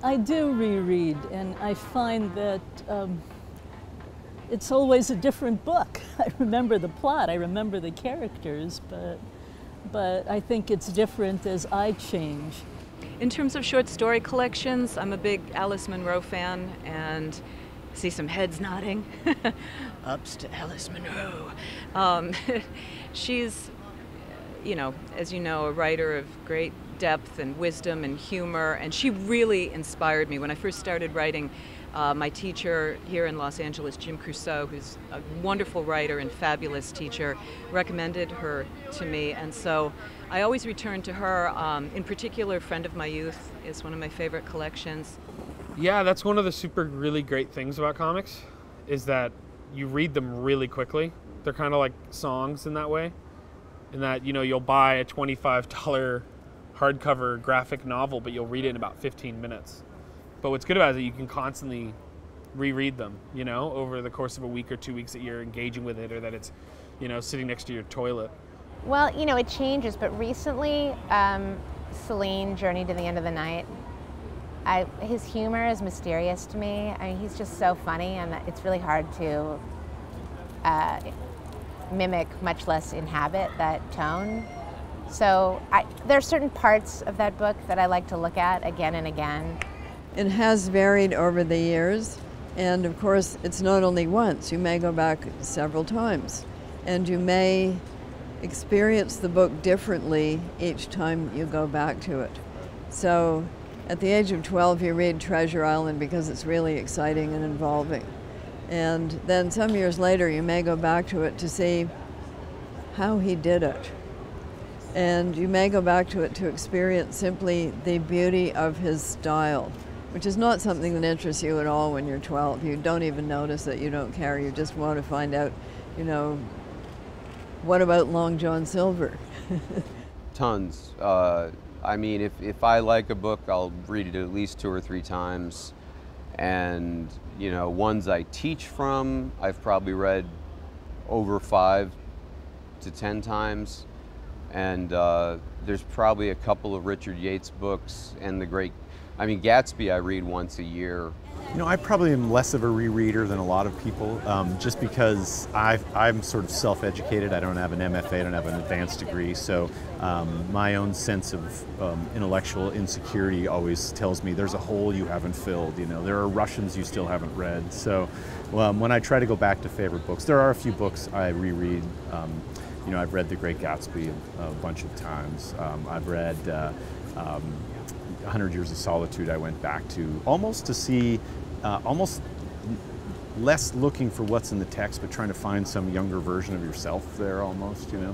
I do reread, and I find that it's always a different book. I remember the plot, I remember the characters, but I think it's different as I change. In terms of short story collections, I'm a big Alice Munro fan, and see some heads nodding. Ups to Alice Munro. She's, you know, as you know, a writer of great depth and wisdom and humor, and she really inspired me. When I first started writing, my teacher here in Los Angeles, Jim Crusoe, who's a wonderful writer and fabulous teacher, recommended her to me, and so I always return to her. In particular, Friend of My Youth is one of my favorite collections. Yeah, that's one of the really great things about comics, is that you read them really quickly. They're kind of like songs in that way, in that, you know, you'll buy a $25 hardcover graphic novel, but you'll read it in about 15 minutes. But what's good about it is that you can constantly reread them, you know, over the course of a week or 2 weeks that you're engaging with it, or that it's, you know, sitting next to your toilet. Well, you know, it changes, but recently, Celine, Journey to the End of the Night, his humor is mysterious to me. I mean, he's just so funny, and it's really hard to mimic, much less inhabit that tone. So there are certain parts of that book that I like to look at again and again. It has varied over the years, and of course it's not only once. You may go back several times, and you may experience the book differently each time you go back to it. So at the age of 12 you read Treasure Island because it's really exciting and involving, and then some years later you may go back to it to see how he did it. And you may go back to it to experience simply the beauty of his style, which is not something that interests you at all when you're 12. You don't even notice it, you don't care, you just want to find out, you know, what about Long John Silver? Tons. I mean, if I like a book, I'll read it at least 2 or 3 times. And, you know, ones I teach from, I've probably read over 5 to 10 times. And there's probably a couple of Richard Yates books and Gatsby I read once a year. You know, I probably am less of a rereader than a lot of people, just because I'm sort of self-educated. I don't have an MFA, I don't have an advanced degree, so my own sense of intellectual insecurity always tells me there's a hole you haven't filled. You know, there are Russians you still haven't read. So when I try to go back to favorite books, there are a few books I reread. You know, I've read The Great Gatsby a bunch of times. I've read 100 Years of Solitude. I went back to almost to see, almost less looking for what's in the text, but trying to find some younger version of yourself there almost, you know.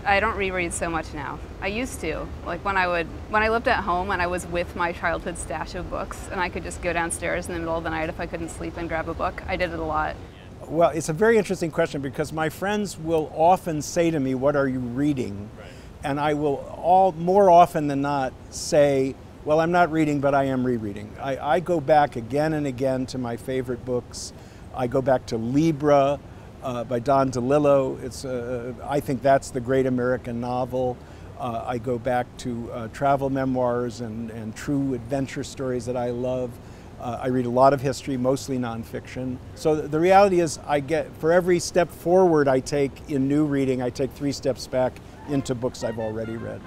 I don't reread so much now. I used to. Like when I lived at home and I was with my childhood stash of books and I could just go downstairs in the middle of the night if I couldn't sleep and grab a book, I did it a lot. Well, it's a very interesting question because my friends will often say to me, "What are you reading?" Right. And I will more often than not say, "Well, I'm not reading, but I am rereading." I go back again and again to my favorite books. I go back to Libra by Don DeLillo. I think that's the great American novel. I go back to travel memoirs and true adventure stories that I love. I read a lot of history, mostly nonfiction. So the reality is for every step forward I take in new reading, I take 3 steps back into books I've already read.